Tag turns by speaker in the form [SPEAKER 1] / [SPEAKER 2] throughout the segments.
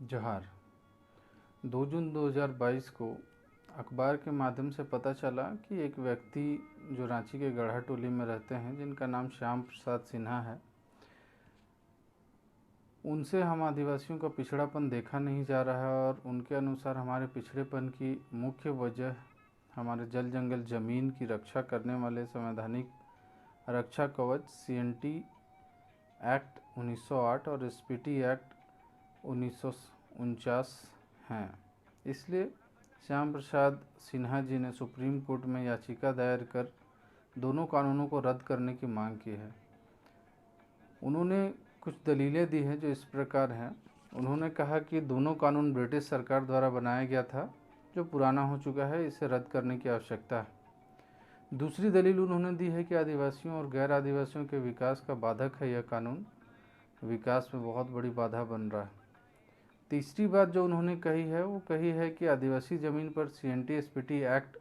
[SPEAKER 1] जोहार। 2 जून 2022 को अखबार के माध्यम से पता चला कि एक व्यक्ति जो रांची के गढ़ा टोली में रहते हैं, जिनका नाम श्याम प्रसाद सिन्हा है, उनसे हम आदिवासियों का पिछड़ापन देखा नहीं जा रहा है। और उनके अनुसार हमारे पिछड़ेपन की मुख्य वजह हमारे जल जंगल ज़मीन की रक्षा करने वाले संवैधानिक रक्षा कवच CNT एक्ट 1908 और SPT एक्ट 1949 हैं। इसलिए श्याम प्रसाद सिन्हा जी ने सुप्रीम कोर्ट में याचिका दायर कर दोनों कानूनों को रद्द करने की मांग की है। उन्होंने कुछ दलीलें दी हैं जो इस प्रकार हैं। उन्होंने कहा कि दोनों कानून ब्रिटिश सरकार द्वारा बनाया गया था, जो पुराना हो चुका है, इसे रद्द करने की आवश्यकता है। दूसरी दलील उन्होंने दी है कि आदिवासियों और गैर आदिवासियों के विकास का बाधक है। यह कानून विकास में बहुत बड़ी बाधा बन रहा है। तीसरी बात जो उन्होंने कही है वो कही है कि आदिवासी ज़मीन पर CNT SPT एक्ट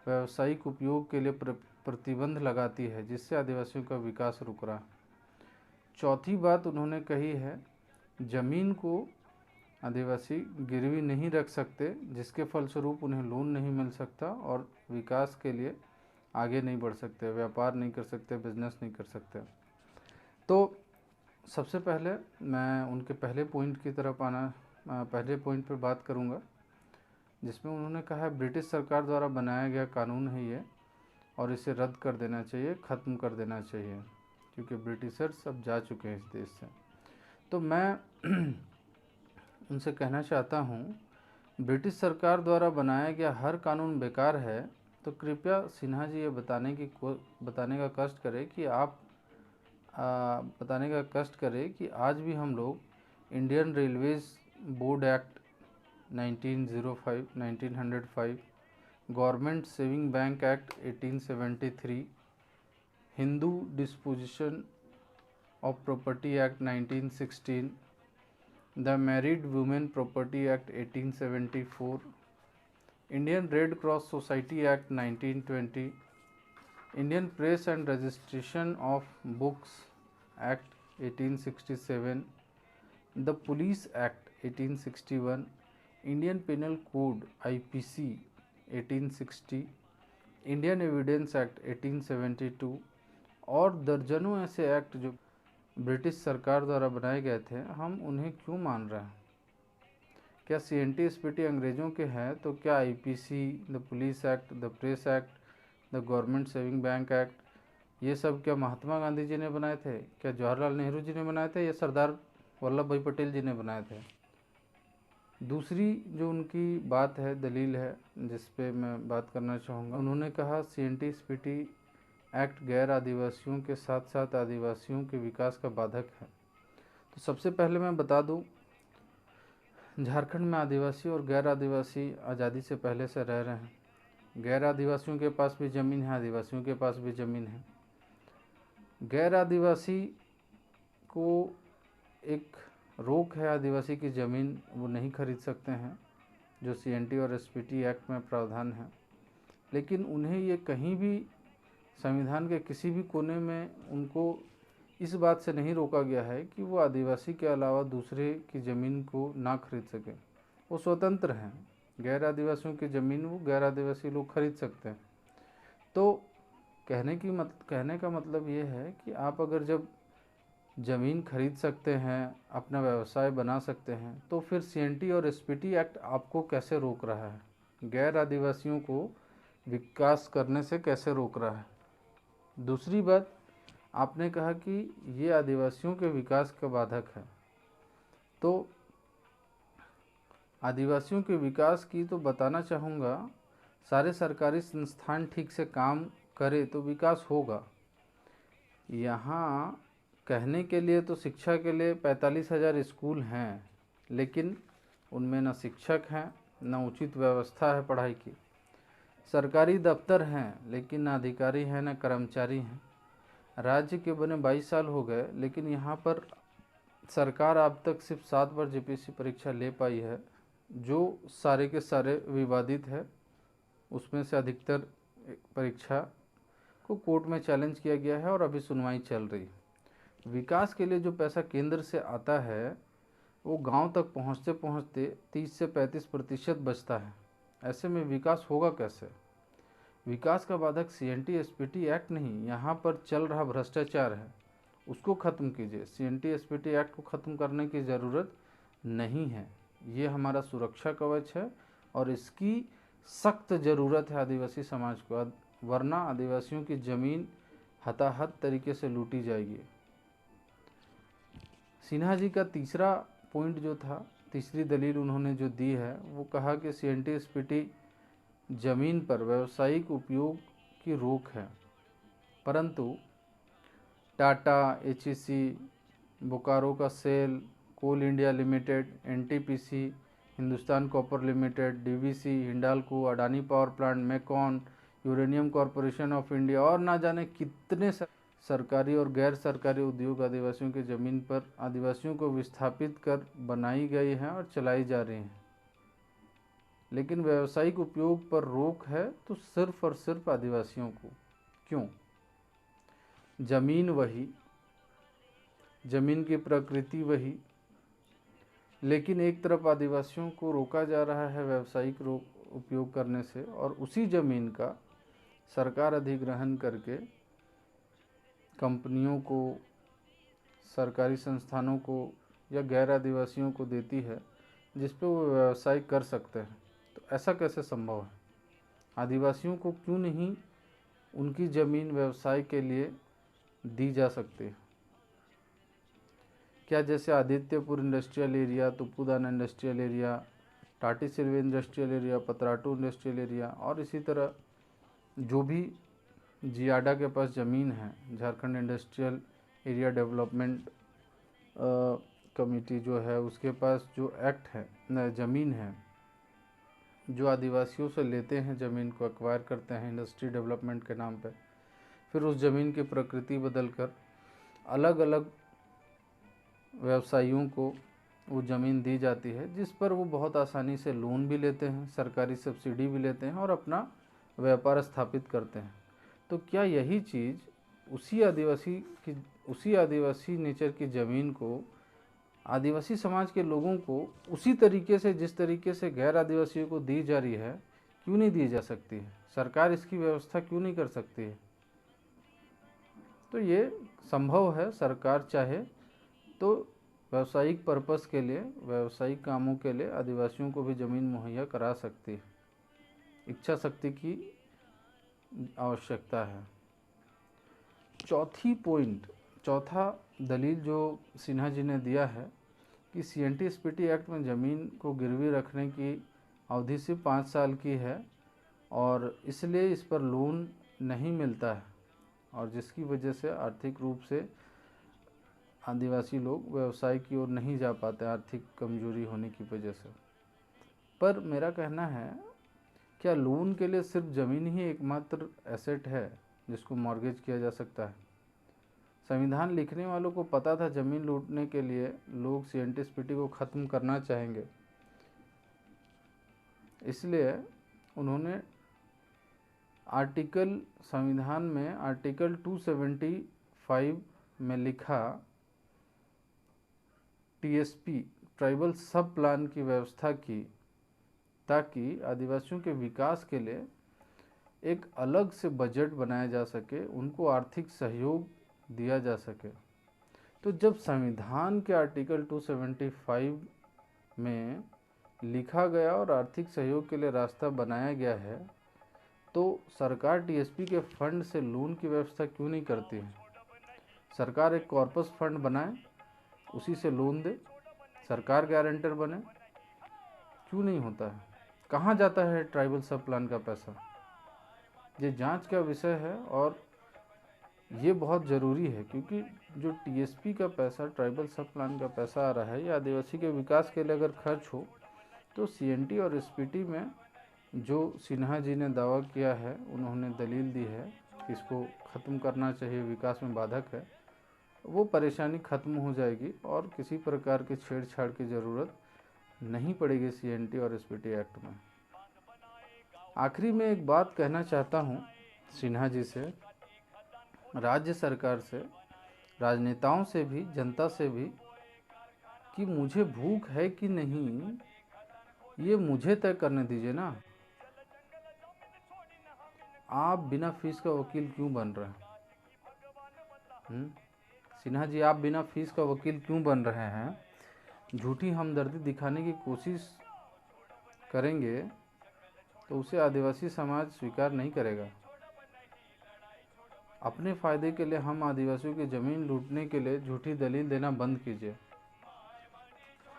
[SPEAKER 1] व्यावसायिक उपयोग के लिए प्रतिबंध लगाती है, जिससे आदिवासियों का विकास रुक रहा है। चौथी बात उन्होंने कही है, ज़मीन को आदिवासी गिरवी नहीं रख सकते, जिसके फलस्वरूप उन्हें लोन नहीं मिल सकता और विकास के लिए आगे नहीं बढ़ सकते, व्यापार नहीं कर सकते, बिजनेस नहीं कर सकते। तो सबसे पहले मैं उनके पहले पॉइंट की तरफ पहले पॉइंट पर बात करूंगा, जिसमें उन्होंने कहा है ब्रिटिश सरकार द्वारा बनाया गया कानून है ये, और इसे रद्द कर देना चाहिए, ख़त्म कर देना चाहिए, क्योंकि ब्रिटिशर्स अब जा चुके हैं इस देश से। तो मैं उनसे कहना चाहता हूँ, ब्रिटिश सरकार द्वारा बनाया गया हर कानून बेकार है। तो कृपया सिन्हा जी ये बताने का कष्ट करें कि आज भी हम लोग Indian railways board act 1905, government saving bank act 1873, Hindu disposition of property act 1916, the married women property act 1874, Indian red cross society act 1920, Indian press and registration of books act 1867, the police act 1861, Indian penal code IPC 1860, Indian evidence act 1872 और दर्जनों ऐसे act जो British सरकार द्वारा बनाए गए थे, हम उन्हें क्यों मान रहे हैं? क्या CNT SPT अंग्रेज़ों के हैं, तो क्या IPC, the police act, the press act, the government saving bank act, ये सब क्या महात्मा गांधी जी ने बनाए थे? क्या जवाहरलाल नेहरू जी ने बनाए थे, या सरदार वल्लभ भाई पटेल जी ने बनाए थे? दूसरी जो उनकी बात है, दलील है, जिस पे मैं बात करना चाहूँगा, उन्होंने कहा CNT SPT एक्ट गैर आदिवासियों के साथ साथ आदिवासियों के विकास का बाधक है। तो सबसे पहले मैं बता दूं, झारखंड में आदिवासी और गैर आदिवासी आज़ादी से पहले से रह रहे हैं। गैर आदिवासियों के पास भी ज़मीन है, आदिवासियों के पास भी ज़मीन है। गैर आदिवासी को एक रोक है, आदिवासी की ज़मीन वो नहीं खरीद सकते हैं, जो CNT और SPT एक्ट में प्रावधान है। लेकिन उन्हें ये कहीं भी संविधान के किसी भी कोने में उनको इस बात से नहीं रोका गया है कि वो आदिवासी के अलावा दूसरे की ज़मीन को ना खरीद सकें। वो स्वतंत्र हैं। गैर आदिवासियों की ज़मीन वो गैर आदिवासी लोग खरीद सकते हैं। तो कहने का मतलब ये है कि आप अगर जब ज़मीन खरीद सकते हैं, अपना व्यवसाय बना सकते हैं, तो फिर CNT और SPT एक्ट आपको कैसे रोक रहा है? गैर आदिवासियों को विकास करने से कैसे रोक रहा है? दूसरी बात, आपने कहा कि ये आदिवासियों के विकास का बाधक है। तो आदिवासियों के विकास की तो बताना चाहूँगा, सारे सरकारी संस्थान ठीक से काम करे तो विकास होगा। यहाँ कहने के लिए तो शिक्षा के लिए 45,000 स्कूल हैं, लेकिन उनमें न शिक्षक हैं, न उचित व्यवस्था है पढ़ाई की। सरकारी दफ्तर हैं, लेकिन न अधिकारी हैं, न कर्मचारी हैं। राज्य के बने 22 साल हो गए, लेकिन यहाँ पर सरकार अब तक सिर्फ 7 बार JPSC परीक्षा ले पाई है, जो सारे के सारे विवादित है। उसमें से अधिकतर परीक्षा को कोर्ट में चैलेंज किया गया है और अभी सुनवाई चल रही है। विकास के लिए जो पैसा केंद्र से आता है, वो गांव तक पहुंचते पहुंचते 30 से 35% बचता है। ऐसे में विकास होगा कैसे? विकास का बाधक सीएनटी एसपीटी एक्ट नहीं, यहाँ पर चल रहा भ्रष्टाचार है, उसको ख़त्म कीजिए। सीएनटी एसपीटी एक्ट को ख़त्म करने की ज़रूरत नहीं है। ये हमारा सुरक्षा कवच है और इसकी सख्त ज़रूरत है आदिवासी समाज को, वरना आदिवासियों की ज़मीन हताहत तरीके से लूटी जाएगी। सिन्हा जी का तीसरा पॉइंट जो था, तीसरी दलील उन्होंने जो दी है, वो कहा कि सीएनटी एसपीटी ज़मीन पर व्यावसायिक उपयोग की रोक है, परंतु टाटा, एचईसी, बोकारो का SAIL, Coal India Limited, NTPC, Hindustan copper limited, DVC, Hindalco, Adani power plant, MECON, uranium corporation of India और ना जाने कितने सरकारी और गैर सरकारी उद्योग आदिवासियों की ज़मीन पर आदिवासियों को विस्थापित कर बनाई गई हैं और चलाई जा रही हैं। लेकिन व्यावसायिक उपयोग पर रोक है तो सिर्फ और सिर्फ आदिवासियों को। क्यों? ज़मीन वही, ज़मीन की प्रकृति वही, लेकिन एक तरफ आदिवासियों को रोका जा रहा है व्यावसायिक उपयोग करने से, और उसी ज़मीन का सरकार अधिग्रहण करके कंपनियों को, सरकारी संस्थानों को या गैर आदिवासियों को देती है, जिस पे वो व्यवसाय कर सकते हैं। तो ऐसा कैसे संभव है? आदिवासियों को क्यों नहीं उनकी ज़मीन व्यवसाय के लिए दी जा सकती है? क्या जैसे Adityapur industrial area, Tupudana industrial area, Tati Silwai industrial area, Patratu industrial area और इसी तरह जो भी जियाडा के पास ज़मीन है, Jharkhand industrial area development committee जो है, उसके पास जो एक्ट है, ज़मीन है, जो आदिवासियों से लेते हैं ज़मीन को, एक्वायर करते हैं इंडस्ट्री डेवलपमेंट के नाम पे, फिर उस ज़मीन की प्रकृति बदलकर अलग अलग व्यवसायियों को वो ज़मीन दी जाती है, जिस पर वो बहुत आसानी से लोन भी लेते हैं, सरकारी सब्सिडी भी लेते हैं और अपना व्यापार स्थापित करते हैं। तो क्या यही चीज़ उसी आदिवासी नेचर की ज़मीन को आदिवासी समाज के लोगों को उसी तरीके से, जिस तरीके से गैर आदिवासियों को दी जा रही है, क्यों नहीं दी जा सकती है? सरकार इसकी व्यवस्था क्यों नहीं कर सकती है? तो ये संभव है, सरकार चाहे तो व्यावसायिक पर्पस के लिए, व्यावसायिक कामों के लिए आदिवासियों को भी ज़मीन मुहैया करा सकती है। इच्छा शक्ति की आवश्यकता है। चौथा दलील जो सिन्हा जी ने दिया है कि सीएनटी एसपीटी एक्ट में ज़मीन को गिरवी रखने की अवधि सिर्फ 5 साल की है और इसलिए इस पर लोन नहीं मिलता है, और जिसकी वजह से आर्थिक रूप से आदिवासी लोग व्यवसाय की ओर नहीं जा पाते, आर्थिक कमजोरी होने की वजह से। पर मेरा कहना है, क्या लोन के लिए सिर्फ ज़मीन ही एकमात्र एसेट है जिसको मॉर्गेज किया जा सकता है? संविधान लिखने वालों को पता था ज़मीन लूटने के लिए लोग सीएनटी एसपीटी को ख़त्म करना चाहेंगे, इसलिए उन्होंने संविधान में आर्टिकल 275 में लिखा टीएसपी, ट्राइबल सब प्लान की व्यवस्था की, ताकि आदिवासियों के विकास के लिए एक अलग से बजट बनाया जा सके, उनको आर्थिक सहयोग दिया जा सके। तो जब संविधान के आर्टिकल 275 में लिखा गया और आर्थिक सहयोग के लिए रास्ता बनाया गया है, तो सरकार टीएसपी के फंड से लोन की व्यवस्था क्यों नहीं करती है? सरकार एक कॉर्पस फंड बनाए, उसी से लोन दे, सरकार गारंटर बने, क्यों नहीं होता है? कहाँ जाता है ट्राइबल सब प्लान का पैसा? ये जांच का विषय है और ये बहुत ज़रूरी है, क्योंकि जो टीएसपी का पैसा, ट्राइबल सब प्लान का पैसा आ रहा है, ये आदिवासी के विकास के लिए अगर खर्च हो तो सीएनटी और एसपीटी में जो सिन्हा जी ने दावा किया है, उन्होंने दलील दी है कि इसको ख़त्म करना चाहिए, विकास में बाधक है, वो परेशानी ख़त्म हो जाएगी और किसी प्रकार की छेड़छाड़ की ज़रूरत नहीं पड़ेगी सीएनटी और एसपीटी एक्ट में। आखिरी में एक बात कहना चाहता हूँ सिन्हा जी से, राज्य सरकार से, राजनेताओं से भी, जनता से भी, कि मुझे भूख है कि नहीं ये मुझे तय करने दीजिए ना। आप बिना फीस का वकील क्यों बन रहे हैं? सिन्हा जी, आप बिना फीस का वकील क्यों बन रहे हैं? झूठी हमदर्दी दिखाने की कोशिश करेंगे तो उसे आदिवासी समाज स्वीकार नहीं करेगा। अपने फ़ायदे के लिए हम आदिवासियों की ज़मीन लूटने के लिए झूठी दलील देना बंद कीजिए।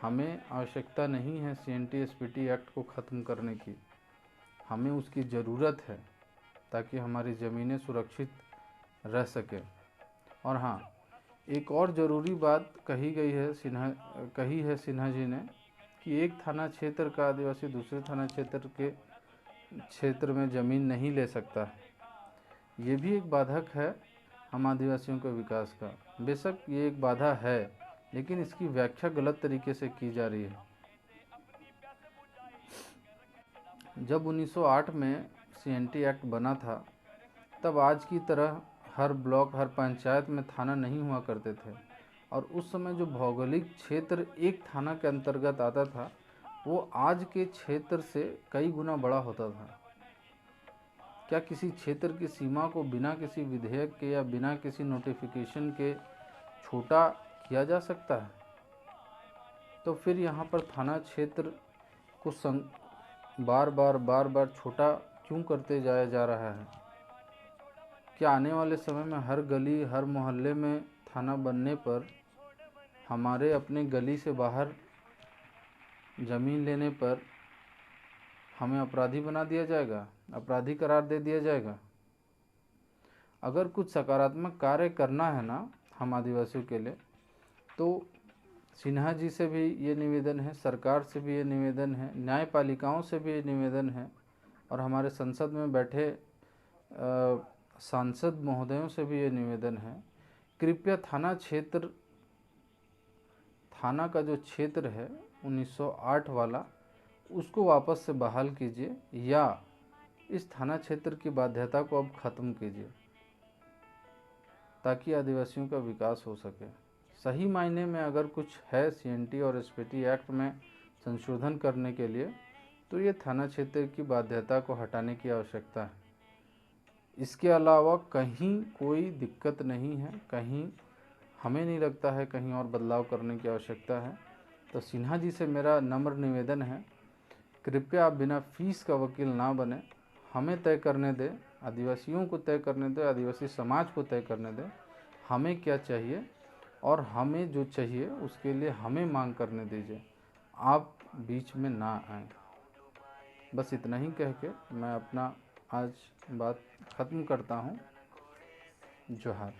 [SPEAKER 1] हमें आवश्यकता नहीं है CNT-SPT एक्ट को ख़त्म करने की, हमें उसकी ज़रूरत है ताकि हमारी ज़मीनें सुरक्षित रह सकें। और हाँ, एक और ज़रूरी बात कही है सिन्हा जी ने कि एक थाना क्षेत्र का आदिवासी दूसरे थाना क्षेत्र में ज़मीन नहीं ले सकता। ये भी एक बाधक है हम आदिवासियों के विकास का। बेशक ये एक बाधा है, लेकिन इसकी व्याख्या गलत तरीके से की जा रही है। जब 1908 में CNT एक्ट बना था, तब आज की तरह हर ब्लॉक, हर पंचायत में थाना नहीं हुआ करते थे, और उस समय जो भौगोलिक क्षेत्र एक थाना के अंतर्गत आता था, वो आज के क्षेत्र से कई गुना बड़ा होता था। क्या किसी क्षेत्र की सीमा को बिना किसी विधेयक के या बिना किसी नोटिफिकेशन के छोटा किया जा सकता है? तो फिर यहाँ पर थाना क्षेत्र को बार बार छोटा क्यों करते जाया जा रहा है? क्या आने वाले समय में हर गली, हर मोहल्ले में थाना बनने पर हमारे अपने गली से बाहर ज़मीन लेने पर हमें अपराधी बना दिया जाएगा, अपराधी करार दे दिया जाएगा? अगर कुछ सकारात्मक कार्य करना है ना हम आदिवासियों के लिए, तो सिन्हा जी से भी ये निवेदन है, सरकार से भी ये निवेदन है, न्यायपालिकाओं से भी ये निवेदन है, और हमारे संसद में बैठे सांसद महोदयों से भी ये निवेदन है, कृपया थाना का जो क्षेत्र है 1908 वाला, उसको वापस से बहाल कीजिए, या इस थाना क्षेत्र की बाध्यता को अब ख़त्म कीजिए ताकि आदिवासियों का विकास हो सके। सही मायने में अगर कुछ है CNT और SPT एक्ट में संशोधन करने के लिए, तो ये थाना क्षेत्र की बाध्यता को हटाने की आवश्यकता है। इसके अलावा कहीं कोई दिक्कत नहीं है, कहीं हमें नहीं लगता है कहीं और बदलाव करने की आवश्यकता है। तो सिन्हा जी से मेरा नम्र निवेदन है, कृपया आप बिना फीस का वकील ना बने, हमें तय करने दें, आदिवासियों को तय करने दें, आदिवासी समाज को तय करने दें हमें क्या चाहिए, और हमें जो चाहिए उसके लिए हमें मांग करने दीजिए, आप बीच में ना आएँ। बस इतना ही कह के मैं अपना आज बात ख़त्म करता हूँ। जोहार।